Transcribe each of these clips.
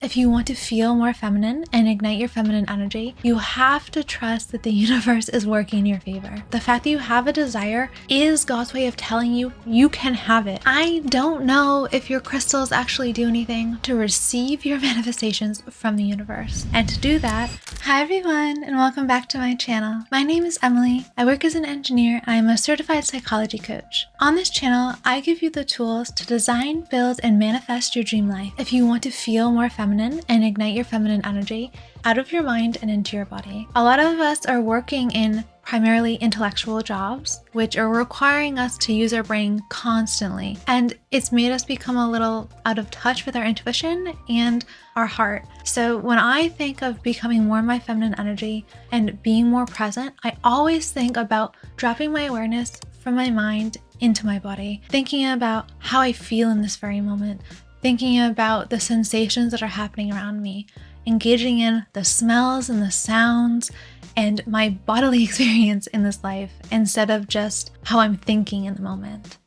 If you want to feel more feminine and ignite your feminine energy, you have to trust that the universe is working in your favor. The fact that you have a desire is God's way of telling you you can have it. I don't know if your crystals actually do anything to receive your manifestations from the universe. And to do that, hi everyone, and welcome back to my channel. My name is Emily. I work as an engineer and I'm a certified psychology coach. On this channel, I give you the tools to design, build, and manifest your dream life. If you want to feel more feminine and ignite your feminine energy out of your mind and into your body. A lot of us are working in primarily intellectual jobs, which are requiring us to use our brain constantly. And it's made us become a little out of touch with our intuition and our heart. So when I think of becoming more of my feminine energy and being more present, I always think about dropping my awareness from my mind into my body, thinking about how I feel in this very moment, thinking about the sensations that are happening around me, engaging in the smells and the sounds and my bodily experience in this life instead of just how I'm thinking in the moment.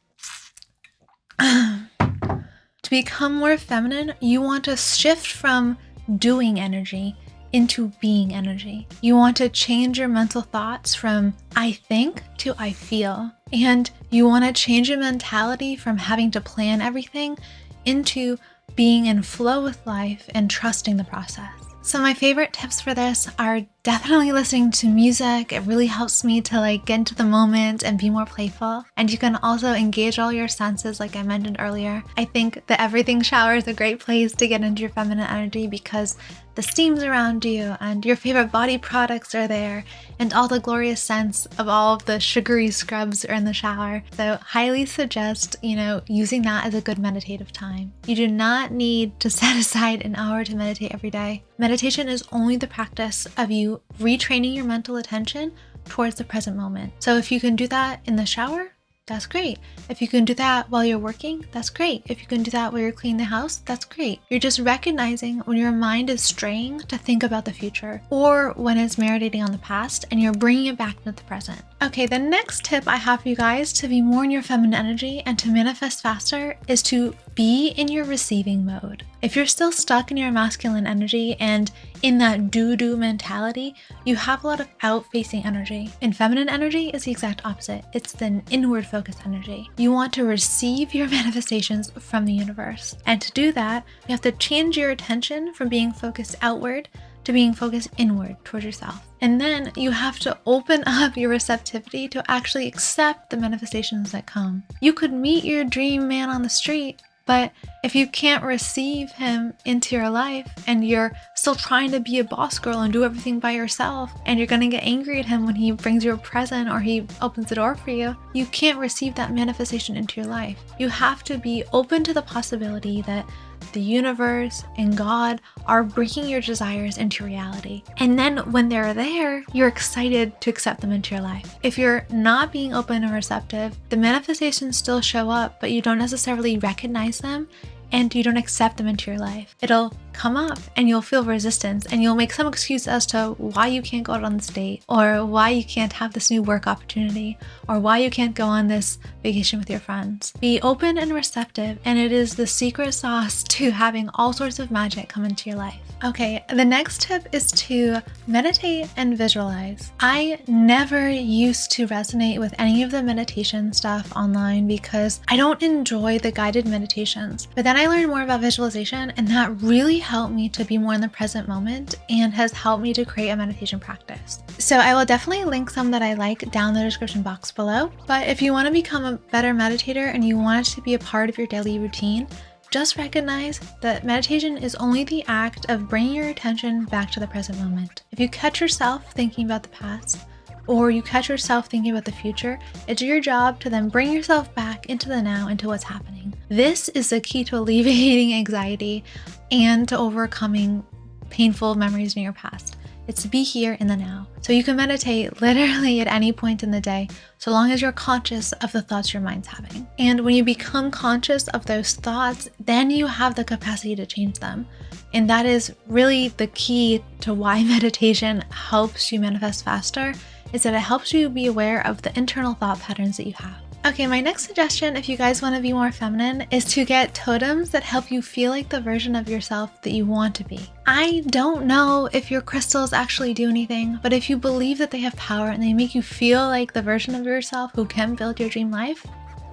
To become more feminine, you want to shift from doing energy into being energy. You want to change your mental thoughts from I think to I feel. And you want to change your mentality from having to plan everything into being in flow with life and trusting the process. So my favorite tips for this are definitely listening to music. It really helps me to get into the moment and be more playful. And you can also engage all your senses like I mentioned earlier. I think the everything shower is a great place to get into your feminine energy because the steam's around you and your favorite body products are there and all the glorious scents of all of the sugary scrubs are in the shower. So highly suggest, using that as a good meditative time. You do not need to set aside an hour to meditate every day. Meditation is only the practice of you retraining your mental attention towards the present moment. So if you can do that in the shower, that's great. If you can do that while you're working, that's great. If you can do that while you're cleaning the house, that's great. You're just recognizing when your mind is straying to think about the future or when it's marinating on the past and you're bringing it back into the present. Okay, the next tip I have for you guys to be more in your feminine energy and to manifest faster is to be in your receiving mode. If you're still stuck in your masculine energy and in that do-do mentality, you have a lot of out-facing energy. And feminine energy is the exact opposite. It's the inward-focused energy. You want to receive your manifestations from the universe. And to do that, you have to change your attention from being focused outward to being focused inward towards yourself. And then you have to open up your receptivity to actually accept the manifestations that come. You could meet your dream man on the street, but if you can't receive him into your life and you're still trying to be a boss girl and do everything by yourself and you're gonna get angry at him when he brings you a present or he opens the door for you, you can't receive that manifestation into your life. You have to be open to the possibility that the universe and God are bringing your desires into reality. And then when they're there, you're excited to accept them into your life. If you're not being open and receptive, the manifestations still show up, but you don't necessarily recognize them and you don't accept them into your life. It'll come up and you'll feel resistance and you'll make some excuse as to why you can't go out on this date or why you can't have this new work opportunity or why you can't go on this vacation with your friends. Be open and receptive, and it is the secret sauce to having all sorts of magic come into your life. Okay, the next tip is to meditate and visualize. I never used to resonate with any of the meditation stuff online because I don't enjoy the guided meditations. But then I learned more about visualization and that really helped me to be more in the present moment and has helped me to create a meditation practice. So I will definitely link some that I like down in the description box below. But if you want to become a better meditator and you want it to be a part of your daily routine, just recognize that meditation is only the act of bringing your attention back to the present moment. If you catch yourself thinking about the past, or you catch yourself thinking about the future, it's your job to then bring yourself back into the now, into what's happening. This is the key to alleviating anxiety and to overcoming painful memories in your past. It's to be here in the now. So you can meditate literally at any point in the day, so long as you're conscious of the thoughts your mind's having. And when you become conscious of those thoughts, then you have the capacity to change them. And that is really the key to why meditation helps you manifest faster, is that it helps you be aware of the internal thought patterns that you have. Okay, my next suggestion, if you guys want to be more feminine, is to get totems that help you feel like the version of yourself that you want to be. I don't know if your crystals actually do anything, but if you believe that they have power and they make you feel like the version of yourself who can build your dream life,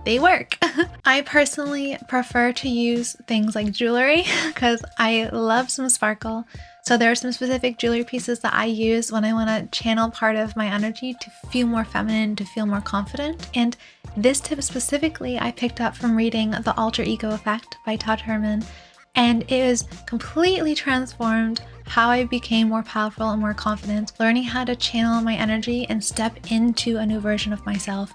they work. I personally prefer to use things like jewelry because I love some sparkle. So there are some specific jewelry pieces that I use when I want to channel part of my energy to feel more feminine, to feel more confident. And this tip specifically I picked up from reading The Alter Ego Effect by Todd Herman, and it has completely transformed how I became more powerful and more confident, learning how to channel my energy and step into a new version of myself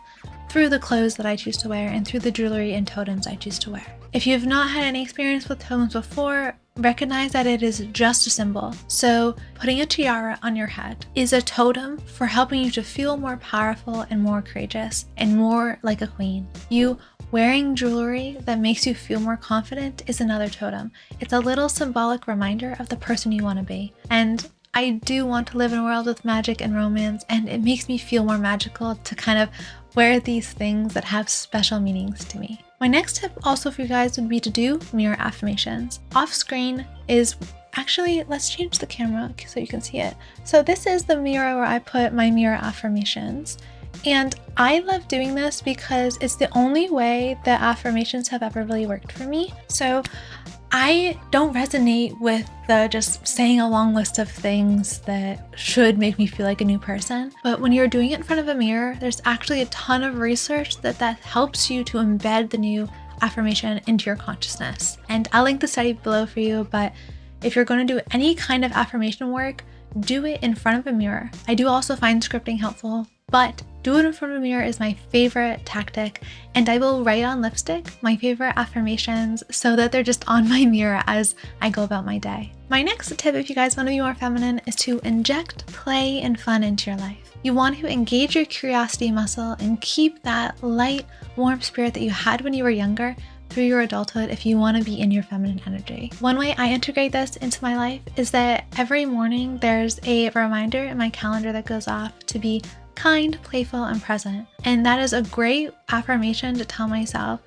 through the clothes that I choose to wear and through the jewelry and totems I choose to wear. If you've not had any experience with totems before, recognize that it is just a symbol. So putting a tiara on your head is a totem for helping you to feel more powerful and more courageous and more like a queen. You wearing jewelry that makes you feel more confident is another totem. It's a little symbolic reminder of the person you want to be. And I do want to live in a world with magic and romance, and it makes me feel more magical to kind of wear these things that have special meanings to me. My next tip also for you guys would be to do mirror affirmations. Off screen is actually, let's change the camera so you can see it. So this is the mirror where I put my mirror affirmations. And I love doing this because it's the only way that affirmations have ever really worked for me. So I don't resonate with the just saying a long list of things that should make me feel like a new person. But when you're doing it in front of a mirror, there's actually a ton of research that helps you to embed the new affirmation into your consciousness. And I'll link the study below for you, but if you're going to do any kind of affirmation work, do it in front of a mirror. I do also find scripting helpful, but do it in front of a mirror is my favorite tactic, and I will write on lipstick my favorite affirmations so that they're just on my mirror as I go about my day. My next tip, if you guys want to be more feminine, is to inject play and fun into your life. You want to engage your curiosity muscle and keep that light, warm spirit that you had when you were younger through your adulthood if you want to be in your feminine energy. One way I integrate this into my life is that every morning there's a reminder in my calendar that goes off to be kind, playful, and present. And that is a great affirmation to tell myself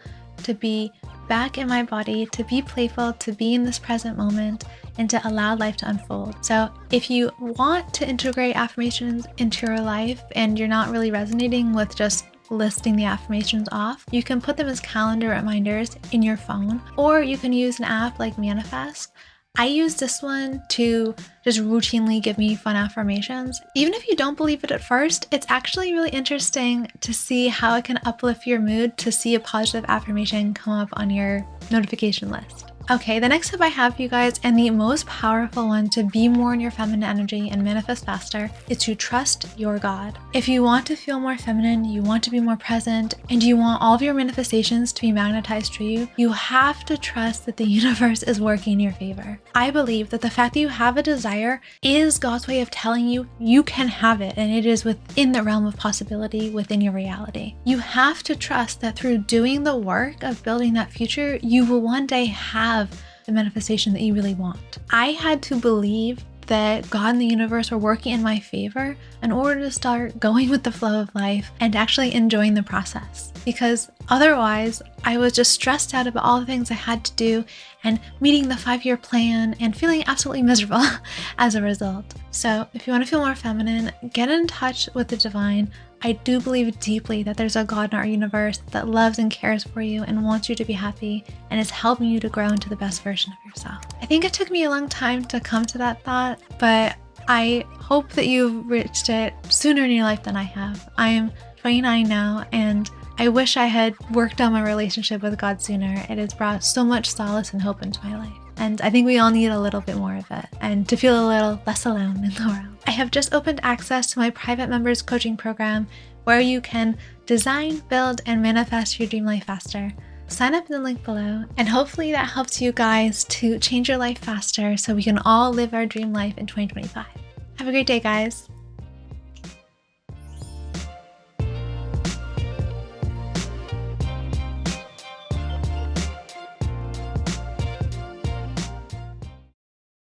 to be back in my body, to be playful, to be in this present moment, and to allow life to unfold. So if you want to integrate affirmations into your life and you're not really resonating with just listing the affirmations off, you can put them as calendar reminders in your phone, or you can use an app like Manifest. I use this one to just routinely give me fun affirmations. Even if you don't believe it at first, it's actually really interesting to see how it can uplift your mood to see a positive affirmation come up on your notification list. Okay, the next tip I have for you guys, and the most powerful one to be more in your feminine energy and manifest faster, is to trust your God. If you want to feel more feminine, you want to be more present, and you want all of your manifestations to be magnetized to you, you have to trust that the universe is working in your favor. I believe that the fact that you have a desire is God's way of telling you you can have it, and it is within the realm of possibility within your reality. You have to trust that through doing the work of building that future, you will one day have the manifestation that you really want. I had to believe that God and the universe were working in my favor in order to start going with the flow of life and actually enjoying the process. Because otherwise, I was just stressed out about all the things I had to do and meeting the 5-year plan and feeling absolutely miserable as a result. So if you want to feel more feminine, get in touch with the divine. I do believe deeply that there's a God in our universe that loves and cares for you and wants you to be happy and is helping you to grow into the best version of yourself. I think it took me a long time to come to that thought, but I hope that you've reached it sooner in your life than I have. I am 29 now, and I wish I had worked on my relationship with God sooner. It has brought so much solace and hope into my life. And I think we all need a little bit more of it and to feel a little less alone in the world. I have just opened access to my private members coaching program where you can design, build, and manifest your dream life faster. Sign up in the link below, and hopefully that helps you guys to change your life faster so we can all live our dream life in 2025. Have a great day, guys.